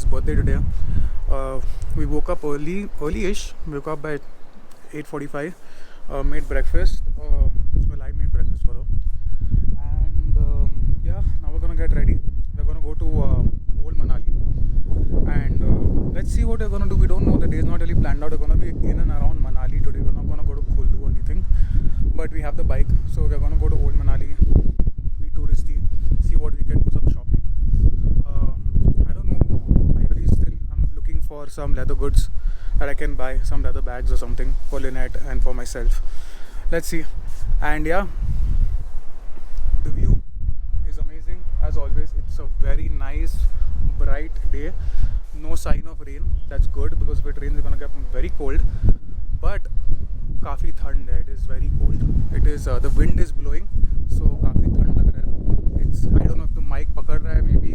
Linet's birthday today. We woke up early-ish. We woke up by 8:45. Made breakfast. Well, I made breakfast for her. And yeah, now we're gonna get ready. We're gonna go to Old Manali. And let's see what we're gonna do. We don't know. The day is not really planned out. We're gonna be in and around Manali today. We're not gonna go to Kullu or anything. But we have the bike, so we're gonna go to Old Manali, be touristy, see what we can do, some shopping. I don't know. I'm looking for some leather goods that I can buy, some leather bags or something for Lynette and for myself. Let's see. And yeah, the view is amazing as always. It's a very nice, bright day. No sign of rain. That's good because if it rains, it's gonna get very cold. But काफ़ी ठंड है. It is very cold. It is the wind is blowing, so काफ़ी ठंड लग रहा है. It's I don't know if the mic पकड़ रहा है. Maybe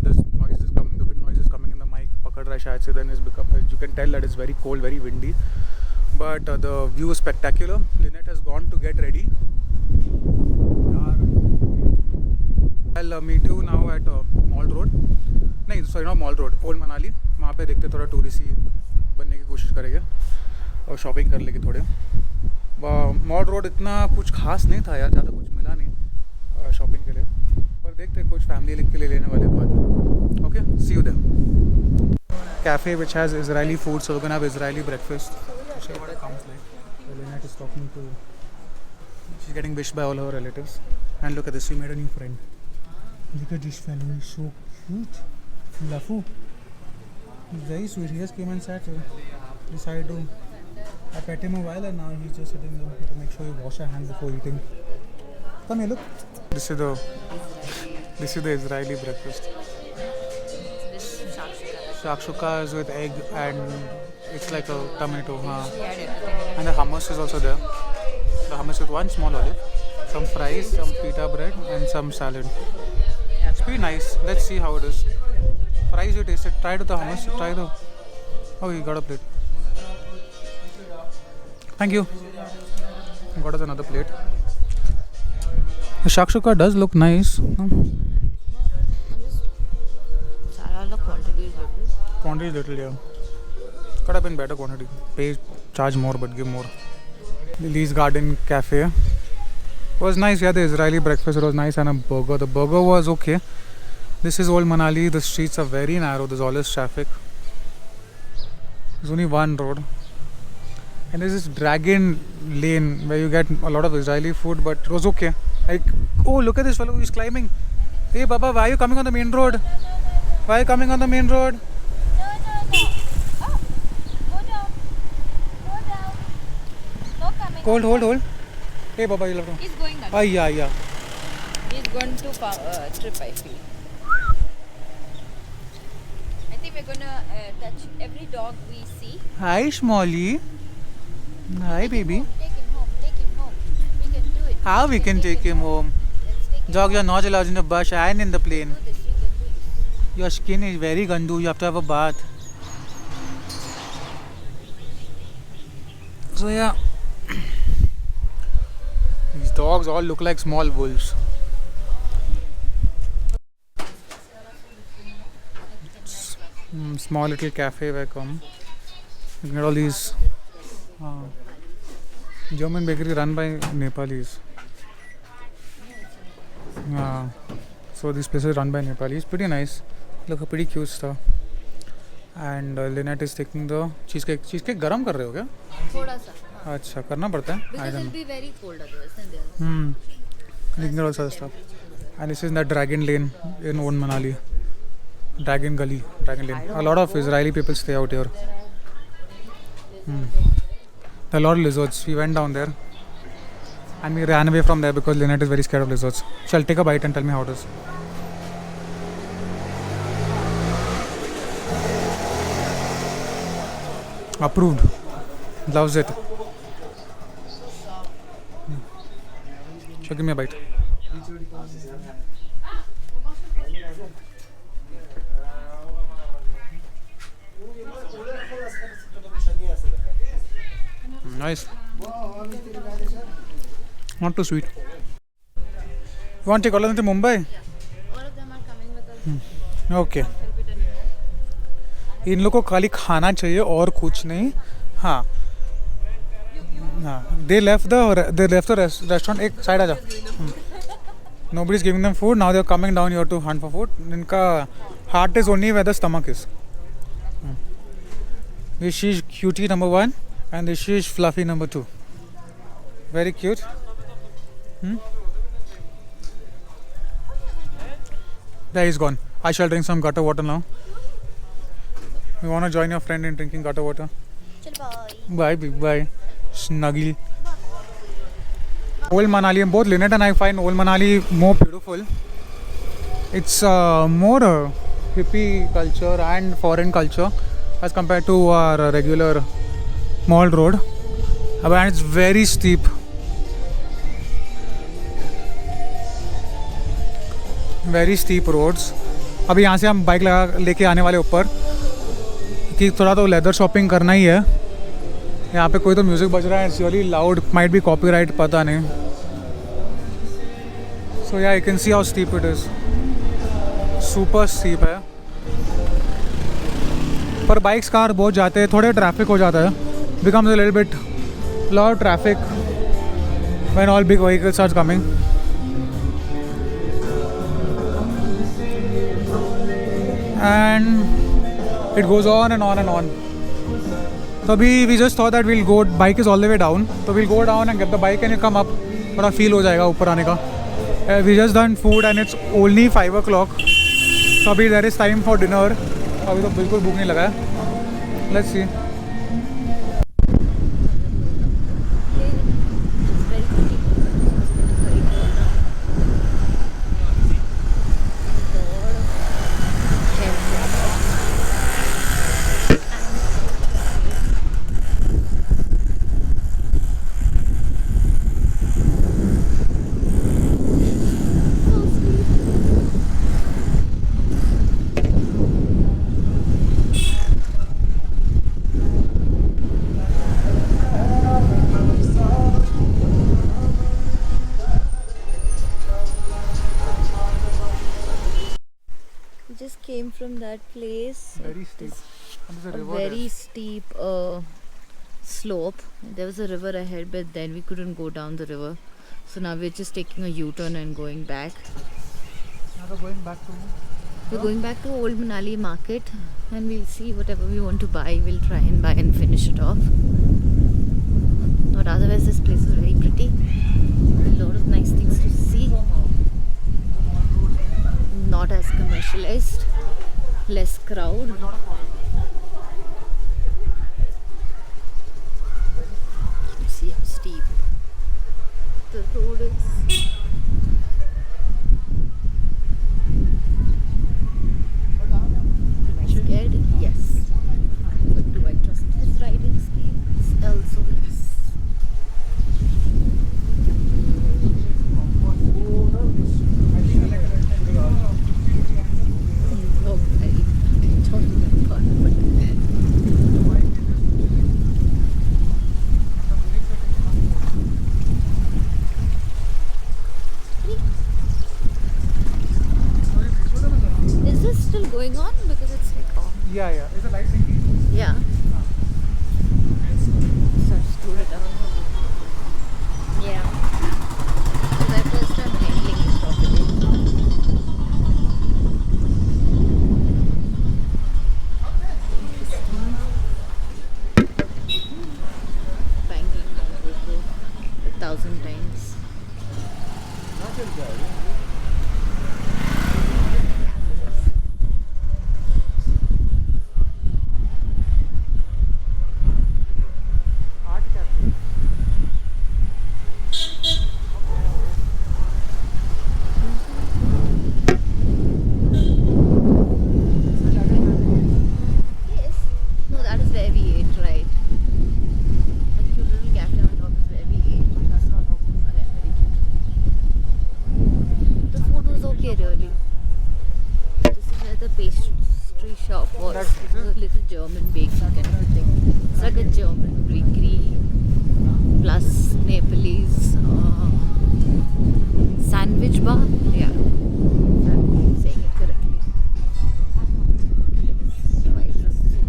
this noise is coming. The wind noise is coming in the mic. पकड़ रहा है शायद से. Then it's become. You can tell that it's very cold, very windy. But the view is spectacular. Lynette has gone to get ready. I'll meet you now at Mall Road. नहीं, sorry, not Mall Road. Old Manali. वहाँ पे देखते थोड़ा tourist बनने की कोशिश करेंगे और शॉपिंग कर लेंगे थोड़े. मॉल रोड इतना कुछ खास नहीं था यार, ज़्यादा कुछ मिला नहीं शॉपिंग के लिए, पर देखते कुछ फैमिली लिंक के लिए लेने वाले बाद में. Okay, see you there. Cafe which has Israeli food, so we're gonna have Israeli breakfast. See what it comes like. Lynette is talking to. She's getting wished by all her relatives. And look at this, she made a new friend. Look at this fellow, he's so cute. Lafu. He's very sweet. He just came and sat here. Decided to. I pet him a while and now he's just sitting there to make sure you wash your hands before eating. Come here, look. This is the Israeli breakfast. Shakshuka is with egg and it's like a tomato. And the hummus is also there. The hummus with one small olive, some fries, some pita bread and some salad. It's pretty nice. Let's see how it is. Fries you tasted. Try to the hummus. Try the. Oh, you got a plate. Thank you. Got us another plate. The shakshuka does look nice. No? Quantity is little, yeah. Could have been better quantity. Pay, charge more, but give more. Lily's Garden Cafe. It was nice, yeah. The Israeli breakfast was nice and a burger. The burger was okay. This is Old Manali. The streets are very narrow. There's always traffic. There's only one road. And there's this dragon lane where you get a lot of Israeli food, but it was okay. Like, oh, look at this fellow, he's climbing. Hey, Baba, why are you coming on the main road? Why are you coming on the main road? No. Oh, go down. No coming. Hold. Hey, Baba, you'll have to. He's going that Ah, yeah. He's going to trip, I feel. I think we're gonna touch every dog we see. Hi, Smolly. Hi, baby. Take him home. We can do it. How we can take him home? Let's take him Dog, you're not allowed in the bus and in the plane. do this. We can do this. Your skin is very gandu. You have to have a bath. So yeah, these dogs all look like small wolves. Small little cafe where I come. You can get all these German bakery run by Nepalis. So this place is run by Nepalis. Pretty nice. Look, pretty cute stuff. And Lynette is taking the cheesecake. Cheesecake गरम कर रहे हो क्या? थोड़ा सा. अच्छा, करना पड़ता है. Because it'll be very cold otherwise. You can get all sorts of stuff. And this is the Dragon Lane in Old Manali. Dragon Gully, Dragon Lane. A lot of Israeli people stay out here. There are a lot of lizards. We went down there and we ran away from there because Lynette is very scared of lizards. She'll take a bite and tell me how it is. Approved. Loves it. She'll give me a bite. Nice. Not too sweet. You want to take all of them to Mumbai? All of them are coming with us. Okay. इन लोग को खाली खाना चाहिए और कुछ नहीं. हाँ हाँ, they left the restaurant. एक साइड आ जा. Nobody is giving them food. Now they are coming down here to hunt for food. इनका heart is only where the stomach is. This is cutie number 1 and this is fluffy number 2. Very cute. There he's gone. I shall drink some gutter water now. You want to join your friend in drinking gutter water? Bye, big bye. Snuggle. Old Manali, both Lynette and I find Old Manali more beautiful. It's more hippie culture and foreign culture as compared to our regular mall road. And it's very steep. Very steep roads. अभी यहाँ से हम bike लगा लेके आने वाले ऊपर कि थोड़ा तो लेदर शॉपिंग करना ही है. यहाँ पे कोई तो म्यूज़िक बज रहा है. It's really loud. Might be copyright, पता नहीं. सो या you can see how steep it is. Super steep है. पर बाइक्स कार बहुत जाते हैं. थोड़े ट्रैफिक हो जाता है. Becomes a little bit lot traffic when all big vehicles are coming. And it goes on and on and on. So we just thought that we'll go. Bike is all the way down, so we'll go down and get the bike and you come up. थोड़ा feel हो जाएगा ऊपर आने का. We just done food and it's only 5 o'clock. So अभी there is time for dinner. अभी तो बिल्कुल भूख नहीं लगा है. Let's see. Just came from that place. Very steep. There's a A river very there. steep slope. There was a river ahead, but then we couldn't go down the river. So now we're just taking a U-turn and going back. Now we're going back to. We're going back to Old Manali market and we'll see whatever we want to buy. We'll try and buy and finish it off. But otherwise, this place is very pretty. A lot of nice things to see. Not as commercialized, less crowd. You see how steep the road is. Am I scared? Yes. But do I trust his riding skills? Also yes. Okay. I don't remember, but is this still going on? Because it's like on. Yeah. Is the light blinking? Yeah. So I screwed it up. Yeah. It's my first time handling it properly. Interesting. Banging my GoPro 1,000 times. Art cafe. Yes. No, that is where we ate, right? The cute little cafe on top is where we ate. Okay, very cute. The food was okay, really. This is where the pastry shop was. That's- It was a little German bakery kind of thing. It's like a German bakery plus Nepalese sandwich bar. Yeah, I'm saying it correctly. It is, why it was so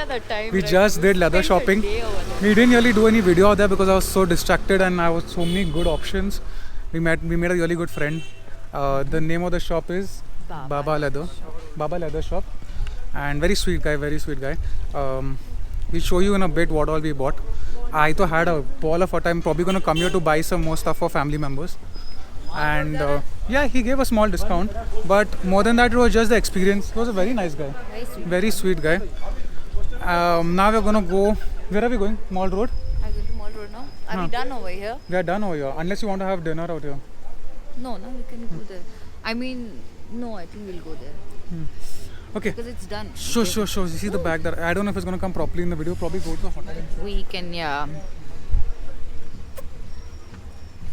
that time. We right? just did leather spent a shopping. day over there. We didn't really do any video out there because I was so distracted and I was so many good options. We made a really good friend. The name of the shop is Baba Leather Shop, and very sweet guy, very sweet guy. We'll show you in a bit what all we bought. I though had a ball of a time. Probably gonna come here to buy some more stuff for family members. And yeah, he gave a small discount, but more than that, it was just the experience. He was a very nice guy, Very sweet. very sweet guy. Now we're gonna go. Where are we going? Mall Road. I'm going to Mall Road now. Are we done over here? We are done over here. Unless you want to have dinner out here. No, we can go there. I mean, no, I think we'll go there Okay. because it's done. Sure. You see the bag there. I don't know if it's gonna come properly in the video. Probably go to the hotel. We can, yeah.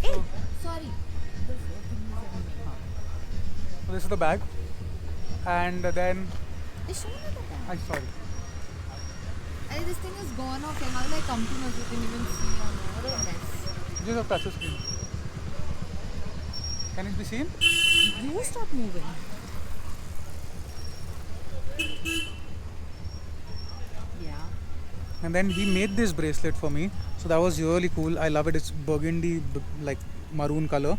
Hey, sorry. So this is the bag, and then This I'm sorry. thing is gone off. Like, how will I come to know if you can even see on what a mess. This is a touch screen. Can it be seen? You stop moving. Yeah. And then he made this bracelet for me, so that was really cool. I love it. It's burgundy, like maroon color.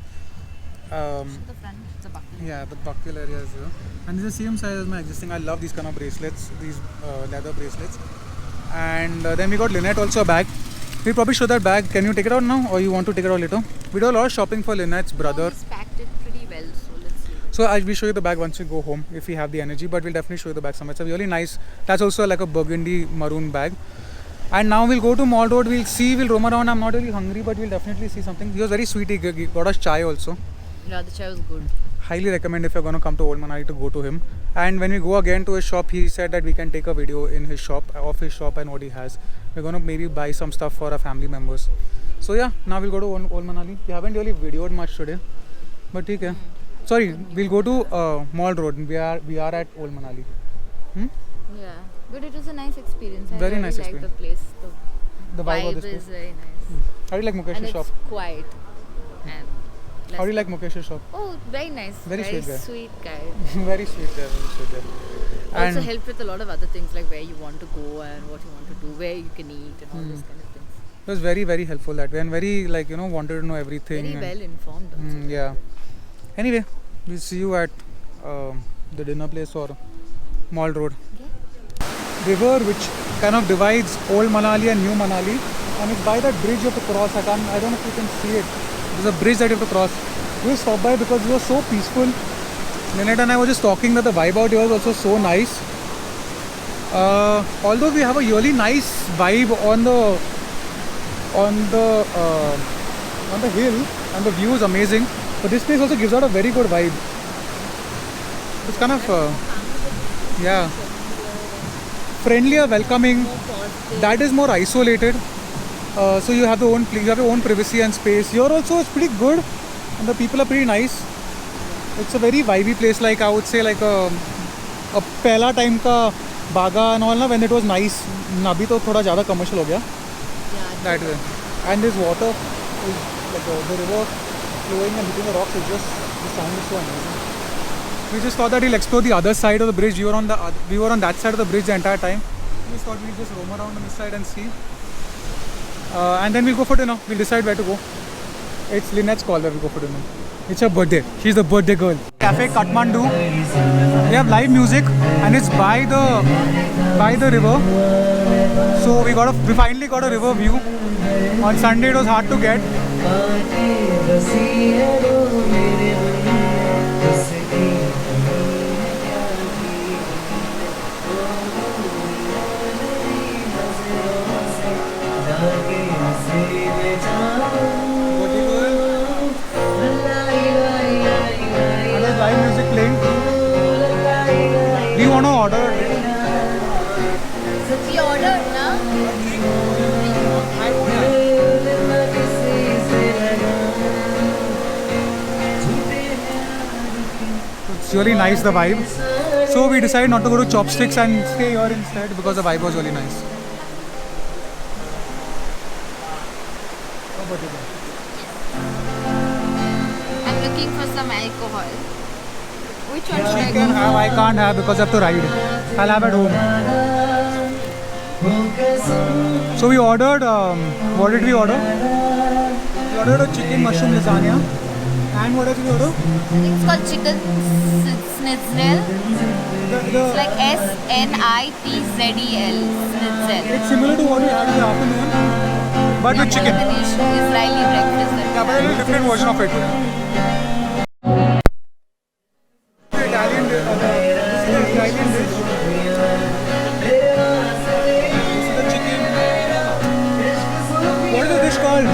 The front, the buckle. Yeah, the buckle area is here, and it's the same size as my existing. I love these kind of bracelets, these leather bracelets. And then we got Lynette also a bag. We'll probably show that bag. Can you take it out now, or you want to take it out later? We do a lot of shopping for Lynette's brother. He's packed it pretty well, so let's see. So we'll show you the bag once we go home if we have the energy, but we'll definitely show you the bag somewhere. It's a really nice, that's also like a burgundy maroon bag. And now we'll go to Mall Road, we'll roam around. I'm not really hungry, but we'll definitely see something. He was very sweet, he got us chai also. Yeah, the chai was good. Highly recommend if you're going to come to Old Manali to go to him. And when we go again to his shop, he said that we can take a video in his shop, of his shop and what he has. We're going to maybe buy some stuff for our family members. So yeah, now we'll go to Old Manali. We haven't really videoed much today, but okay. Sorry, we'll go to Mall Road. We are at Old Manali. Yeah, but it was a nice experience. I Very really nice liked the experience. place. The The vibe of vibe this is place. very nice. How do you like And Mukesh's it's shop? quiet. And How do you like Mukesh's shop? Oh, very nice. Very sweet guy. sweet guy. Very sweet there, very sweet there. Also And helped with a lot of other things like where you want to go and what you want to do, where you can eat and all those kind of things. it was very, very helpful that way, and very wanted to know everything. Very and- well informed also. Yeah. Anyway, we'll see you at the dinner place or Mall Road. River which kind of divides Old Manali and New Manali, and it's by that bridge you have to cross. I don't know if you can see it. There's a bridge that you have to cross. We stopped by because it was so peaceful. Lynette and I were just talking that the vibe out here was also so nice. Although we have a really nice vibe on the hill and the view is amazing, but this place also gives out a very good vibe. It's kind of yeah, friendlier, welcoming. That is more isolated. So you have your own privacy and space. Here also it's pretty good, and the people are pretty nice. It's a very vibey place, like I would say like a pehla time ka Baga and all na, when it was nice. Abhi to thoda zyada commercial ho gaya. Yeah, That way. And this water is like the river flowing and hitting the rocks is just, the sound is so amazing. We just thought that we'll explore the other side of the bridge. We were on that side of the bridge the entire time. We just thought we'll just roam around on this side and see. And then we'll go for dinner. We'll decide where to go. It's Lynette's call where we go for dinner. It's her birthday. She's the birthday girl. Cafe Kathmandu. They have live music and it's by the river. So we finally got a river view. On Sunday it was hard to get. And there's live music playing. Do you want to order a drink? we ordered, na? It's really nice, the vibe. So we decided not to go to Chopsticks and stay here instead because the vibe was really nice. I'm looking for some alcohol. Which one should I I go can have, I can't have because I have to ride. I'll have at home. So we ordered, what did we order? We ordered a chicken mushroom lasagna. And what else did we order? I think it's called chicken schnitzel. It's like SNITZEL. Schnitzel. It's similar to what we had in the afternoon, but with chicken. Israeli breakfast. Yeah, but a little different version of it. The Italian dish. This is the Italian dish. This is the chicken. What is the dish called?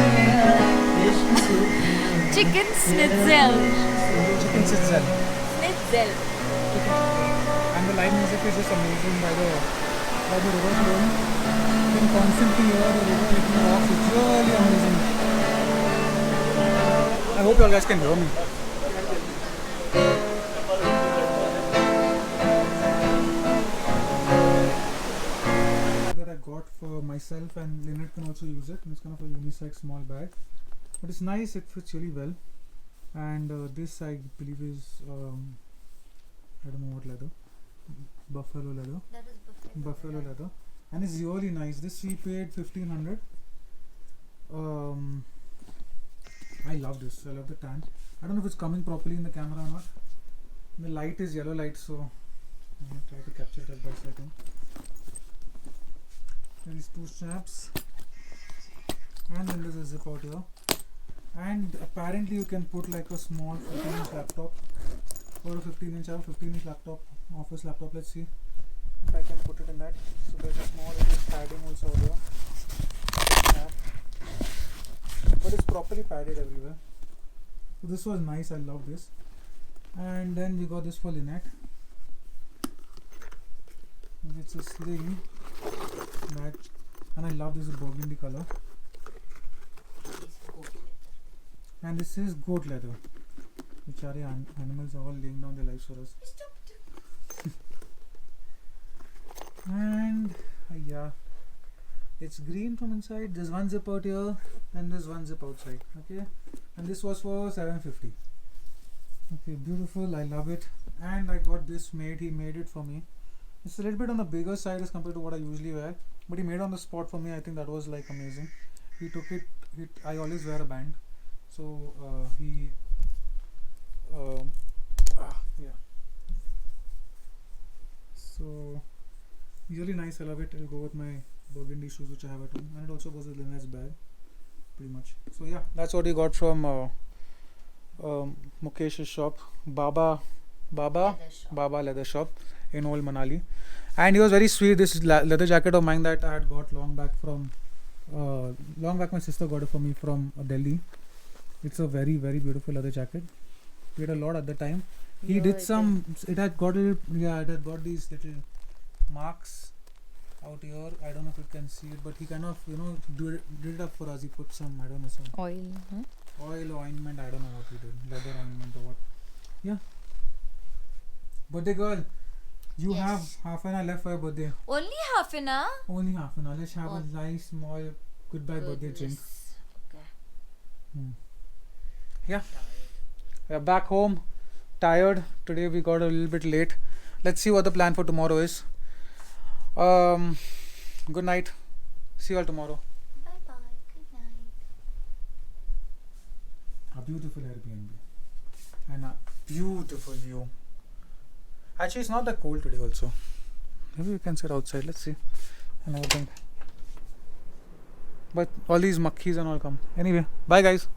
Chicken schnitzel. Chicken schnitzel. Schnitzel. And the live music is just amazing by the river flowing. You can constantly hear the river hitting the rocks. It's really amazing. I hope you all guys can hear me. That I got for myself, and Lynette can also use it. And it's kind of a unisex small bag, but it's nice. It fits really well. And this I believe is I don't know what leather. Buffalo leather. That is Buffalo leather, and it's really nice. This we paid 1,500. I love this. I love the tan. I don't know if it's coming properly in the camera or not. The light is yellow light, so I'm gonna try to capture it as best I can. There is two straps, and then there's a zip out here. And apparently you can put like a small 14-inch laptop or a 15-inch. I have a 15-inch laptop, office laptop. Let's see if I can put it in that. So there's a small little padding also over here. But it's properly padded everywhere. So this was nice. I love this. And then we got this for Lynette. It's a sling bag, and I love this burgundy color. And this is goat leather, which are the animals are all laying down their lives for us. And yeah, it's green from inside. There's one zip out here, and there's one zip outside. Okay, and this was for 750. Okay, beautiful. I love it. And I got this made. He made it for me. It's a little bit on the bigger side as compared to what I usually wear, but he made it on the spot for me. I think that was like amazing. He took it. I always wear a band. So yeah. So really nice. I love it. It'll go with my burgundy shoes which I have at home, and it also goes with Lynette's bag, pretty much. So yeah, that's what we got from Mukesh's shop, Baba Leather Shop in Old Manali. And he was very sweet. This is leather jacket of mine that I had got long back. My sister got it for me from Delhi. It's a very, very beautiful leather jacket. Paid a lot at the time. He did some. It had got it had got these little marks out here. I don't know if you can see it, but he kind of did it up for us. He put some, I don't know, some oil, ointment. I don't know what he did. Leather ointment or what. Yeah. Birthday girl, you have half an hour left for your birthday. Only half an hour? Only half an hour. Let's have a nice small goodbye birthday drink. Okay. Yeah. We're back home. Tired. Today we got a little bit late. Let's see what the plan for tomorrow is. Good night. See you all tomorrow. Bye bye. Good night. A beautiful Airbnb. And a beautiful view. Actually, it's not that cold today also. Maybe we can sit outside. Let's see. Another thing. But all these makkis and all come. Anyway, bye guys.